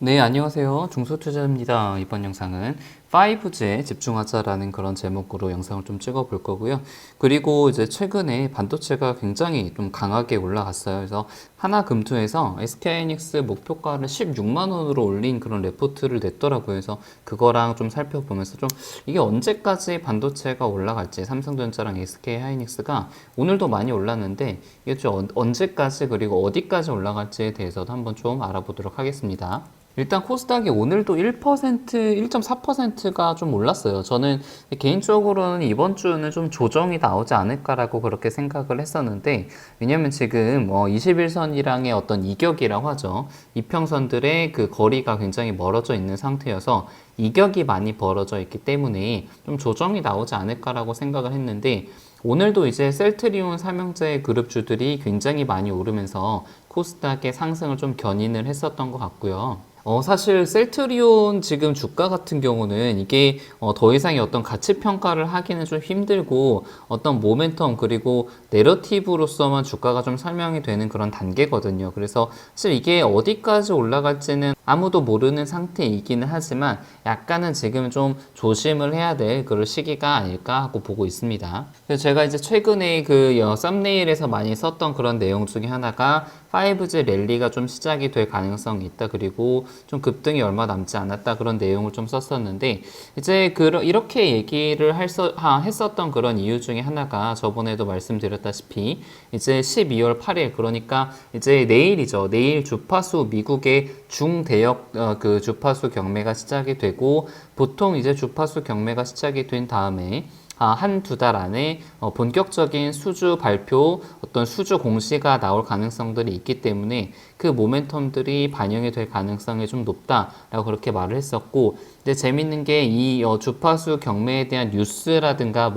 네, 안녕하세요. 중소투자입니다. 이번 영상은 5G에 집중하자라는 그런 제목으로 영상을 좀 찍어 볼 거고요. 그리고 이제 최근에 반도체가 굉장히 좀 강하게 올라갔어요. 그래서 하나금투에서 SK하이닉스 목표가를 16만 원으로 올린 그런 레포트를 냈더라고요. 그래서 그거랑 좀 살펴보면서 좀 이게 언제까지 반도체가 올라갈지, 삼성전자랑 SK하이닉스가 오늘도 많이 올랐는데 이게 좀 언제까지 그리고 어디까지 올라갈지에 대해서도 한번 좀 알아보도록 하겠습니다. 일단 코스닥이 오늘도 1%, 1.4%가 좀 올랐어요. 저는 개인적으로는 이번 주는 좀 조정이 나오지 않을까라고 그렇게 생각을 했었는데, 왜냐면 지금 21선이랑의 어떤 이격이라고 하죠. 이평선들의 그 거리가 굉장히 멀어져 있는 상태여서 이격이 많이 벌어져 있기 때문에 좀 조정이 나오지 않을까라고 생각을 했는데, 오늘도 이제 셀트리온 삼형제 그룹주들이 굉장히 많이 오르면서 코스닥의 상승을 좀 견인을 했었던 것 같고요. 사실 셀트리온 지금 주가 같은 경우는 이게 더 이상의 어떤 가치 평가를 하기는 좀 힘들고 어떤 모멘텀 그리고 내러티브로서만 주가가 좀 설명이 되는 그런 단계거든요. 그래서 사실 이게 어디까지 올라갈지는 아무도 모르는 상태이기는 하지만 약간은 지금 좀 조심을 해야 될 그런 시기가 아닐까 하고 보고 있습니다. 그래서 제가 이제 최근에 그 썸네일에서 많이 썼던 그런 내용 중에 하나가 5G 랠리가 좀 시작이 될 가능성이 있다. 그리고 좀 급등이 얼마 남지 않았다. 그런 내용을 좀 썼었는데 이제 이렇게 얘기를 했었던 그런 이유 중에 하나가 저번에도 말씀드렸다시피 이제 12월 8일 그러니까 이제 내일이죠. 내일 주파수 미국의 중대역 그 주파수 경매가 시작이 되고 보통 이제 주파수 경매가 시작이 된 다음에 한 두 달 안에 본격적인 수주 발표, 어떤 수주 공시가 나올 가능성들이 있기 때문에 그 모멘텀들이 반영이 될 가능성이 좀 높다라고 그렇게 말을 했었고, 근데 재밌는 게 이 주파수 경매에 대한 뉴스라든가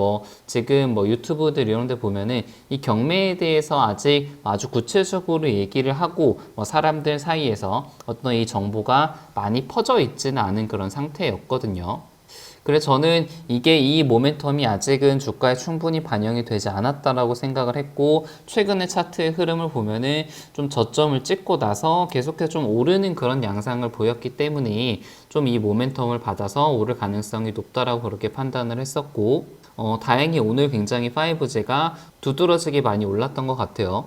지금 유튜브들 이런 데 보면은 이 경매에 대해서 아직 아주 구체적으로 얘기를 하고 사람들 사이에서 어떤 이 정보가 많이 퍼져 있지는 않은 그런 상태였거든요. 그래서 저는 이게 이 모멘텀이 아직은 주가에 충분히 반영이 되지 않았다라고 생각을 했고, 최근의 차트의 흐름을 보면은 좀 저점을 찍고 나서 계속해서 좀 오르는 그런 양상을 보였기 때문에 좀 이 모멘텀을 받아서 오를 가능성이 높다라고 그렇게 판단을 했었고, 다행히 오늘 굉장히 5G가 두드러지게 많이 올랐던 것 같아요.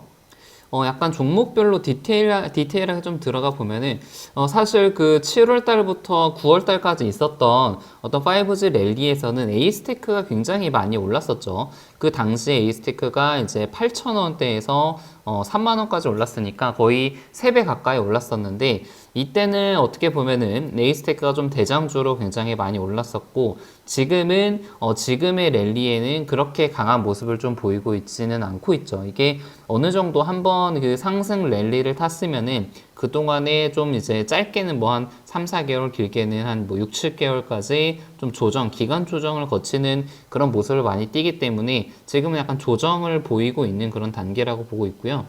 약간 종목별로 디테일하게 좀 들어가 보면은, 사실 그 7월 달부터 9월 달까지 있었던 어떤 5G 랠리에서는 에이스테크가 굉장히 많이 올랐었죠. 그 당시에 에이스테크가 이제 8,000원대에서 3만원까지 올랐으니까 거의 3배 가까이 올랐었는데, 이때는 어떻게 보면은 에이스테크가 좀 대장주로 굉장히 많이 올랐었고, 지금은 지금의 랠리에는 그렇게 강한 모습을 좀 보이고 있지는 않고 있죠. 이게 어느 정도 한번 그 상승 랠리를 탔으면은 그동안에 좀 이제 짧게는 한 3, 4개월, 길게는 한 6, 7개월까지 좀 기간 조정을 거치는 그런 모습을 많이 띠기 때문에 지금은 약간 조정을 보이고 있는 그런 단계라고 보고 있고요.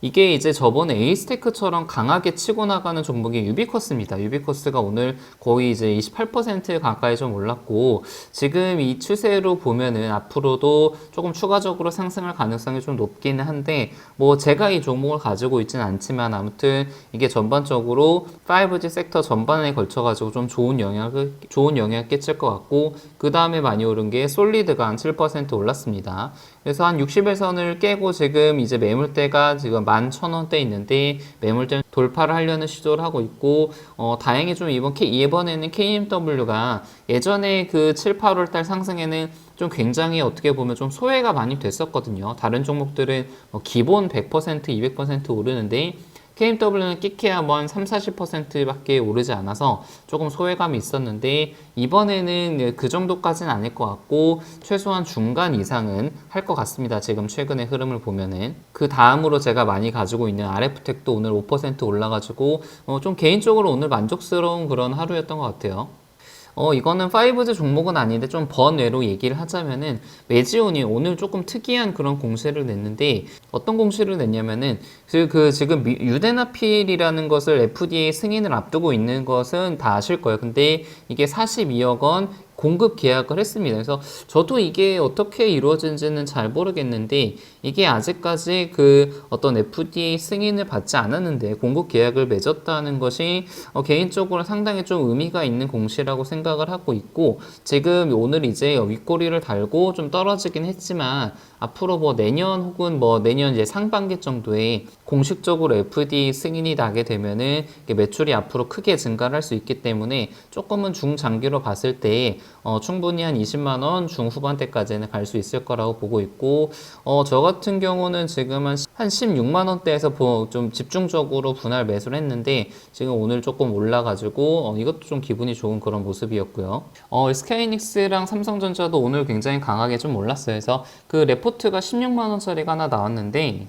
이게 이제 저번에 에이스테크처럼 강하게 치고 나가는 종목이 유비쿼스입니다. 유비쿼스가 오늘 거의 이제 28% 가까이 좀 올랐고, 지금 이 추세로 보면은 앞으로도 조금 추가적으로 상승할 가능성이 좀 높기는 한데, 제가 이 종목을 가지고 있지는 않지만 아무튼 이게 전반적으로 5G 섹터 전반에 걸쳐가지고 좀 좋은 영향을 끼칠 것 같고, 그 다음에 많이 오른 게 솔리드가 한 7% 올랐습니다. 그래서 한 60일선을 깨고 지금 이제 매물대가 지금 11,000원대 있는데 매물대 돌파를 하려는 시도를 하고 있고, 다행히 좀 이번에는 KMW가 예전에 그 7, 8월 달 상승에는 좀 굉장히 어떻게 보면 좀 소외가 많이 됐었거든요. 다른 종목들은 기본 100%, 200% 오르는데 KMW는 끼케야 한 3, 40%밖에 오르지 않아서 조금 소외감이 있었는데 이번에는 그 정도까지는 아닐 것 같고 최소한 중간 이상은 할 것 같습니다. 지금 최근의 흐름을 보면은. 그 다음으로 제가 많이 가지고 있는 RF텍도 오늘 5% 올라가지고 좀 개인적으로 오늘 만족스러운 그런 하루였던 것 같아요. 이거는 5G 종목은 아닌데 좀 번외로 얘기를 하자면은 메지온이 오늘 조금 특이한 그런 공시를 냈는데 어떤 공시를 냈냐면은 지금 유데나필이라는 것을 FDA 승인을 앞두고 있는 것은 다 아실 거예요. 근데 이게 42억 원 공급 계약을 했습니다. 그래서 저도 이게 어떻게 이루어진지는 잘 모르겠는데 이게 아직까지 그 어떤 FDA 승인을 받지 않았는데 공급 계약을 맺었다는 것이 개인적으로 상당히 좀 의미가 있는 공시라고 생각을 하고 있고, 지금 오늘 이제 윗꼬리를 달고 좀 떨어지긴 했지만 앞으로 뭐 내년 혹은 뭐 내년 이제 상반기 정도에 공식적으로 FDA 승인이 나게 되면은 매출이 앞으로 크게 증가를 할 수 있기 때문에 조금은 중장기로 봤을 때 충분히 한 20만 원 중후반대까지는 갈 수 있을 거라고 보고 있고, 저 같은 경우는 지금 한 16만 원대에서 좀 집중적으로 분할 매수를 했는데 지금 오늘 조금 올라가지고 이것도 좀 기분이 좋은 그런 모습이었고요. SK하이닉스랑 삼성전자도 오늘 굉장히 강하게 좀 올랐어요. 그래서 그 레포트가 16만 원짜리가 하나 나왔는데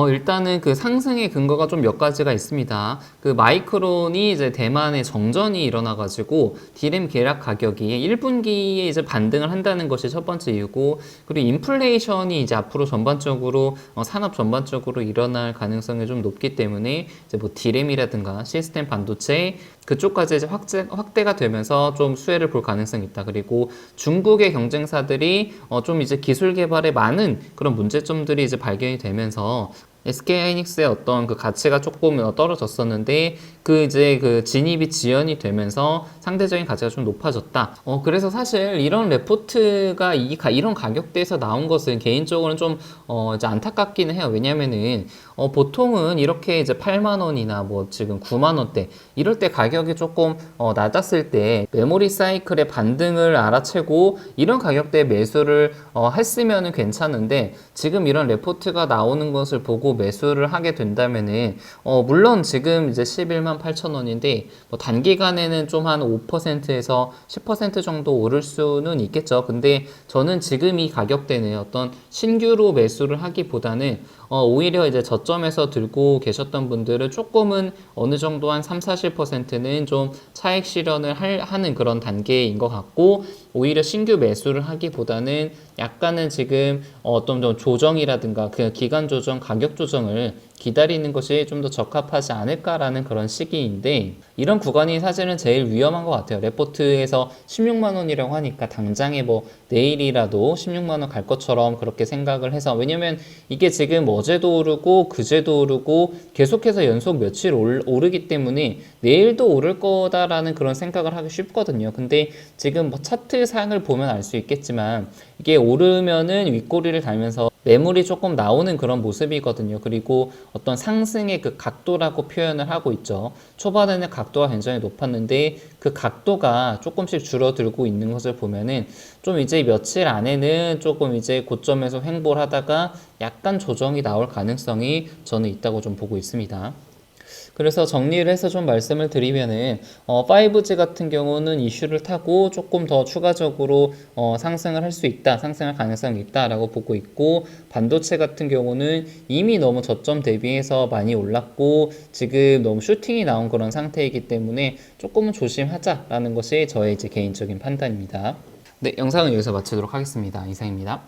일단은 그 상승의 근거가 좀 몇 가지가 있습니다. 그 마이크론이 이제 대만에 정전이 일어나가지고 디램 계약 가격이 1분기에 이제 반등을 한다는 것이 첫 번째 이유고, 그리고 인플레이션이 이제 앞으로 전반적으로 산업 전반적으로 일어날 가능성이 좀 높기 때문에 이제 뭐 디램이라든가 시스템 반도체 그쪽까지 이제 확대가 되면서 좀 수혜를 볼 가능성이 있다. 그리고 중국의 경쟁사들이 좀 이제 기술 개발에 많은 그런 문제점들이 이제 발견이 되면서 SK하이닉스의 어떤 그 가치가 조금 떨어졌었는데 그 이제 그 진입이 지연이 되면서 상대적인 가치가 좀 높아졌다. 그래서 사실 이런 레포트가 이런 가격대에서 나온 것은 개인적으로는 좀 이제 안타깝기는 해요. 왜냐면은 보통은 이렇게 이제 8만 원이나 뭐 지금 9만 원대 이럴 때 가격이 조금 낮았을 때 메모리 사이클의 반등을 알아채고 이런 가격대에 매수를 했으면은 괜찮은데, 지금 이런 레포트가 나오는 것을 보고 매수를 하게 된다면은 물론 지금 이제 11만 8천 원인데 뭐 단기간에는 좀 한 5%에서 10% 정도 오를 수는 있겠죠. 근데 저는 지금 이 가격대는 어떤 신규로 매수를 하기보다는 오히려 이제 저점에서 들고 계셨던 분들은 조금은 어느 정도 한 3, 40%는 좀 차익 실현을 하는 그런 단계인 것 같고, 오히려 신규 매수를 하기보다는 약간은 지금 어떤 좀 조정이라든가 그 기간 조정, 가격 조정을 기다리는 것이 좀 더 적합하지 않을까라는 그런 시기인데, 이런 구간이 사실은 제일 위험한 것 같아요. 레포트에서 16만 원이라고 하니까 당장에 뭐 내일이라도 16만 원 갈 것처럼 그렇게 생각을 해서, 왜냐면 이게 지금 어제도 오르고 그제도 오르고 계속해서 연속 며칠 오르기 때문에 내일도 오를 거다라는 그런 생각을 하기 쉽거든요. 근데 지금 뭐 차트 상을 보면 알 수 있겠지만 이게 오르면은 윗꼬리를 달면서 매물이 조금 나오는 그런 모습이거든요. 그리고 어떤 상승의 그 각도라고 표현을 하고 있죠. 초반에는 각도가 굉장히 높았는데 그 각도가 조금씩 줄어들고 있는 것을 보면은 좀 이제 며칠 안에는 조금 이제 고점에서 횡보를 하다가 약간 조정이 나올 가능성이 저는 있다고 좀 보고 있습니다. 그래서 정리를 해서 좀 말씀을 드리면은 5G 같은 경우는 이슈를 타고 조금 더 추가적으로 상승을 할 수 있다, 상승할 가능성이 있다라고 보고 있고, 반도체 같은 경우는 이미 너무 저점 대비해서 많이 올랐고 지금 너무 슈팅이 나온 그런 상태이기 때문에 조금은 조심하자라는 것이 저의 이제 개인적인 판단입니다. 네, 영상은 여기서 마치도록 하겠습니다. 이상입니다.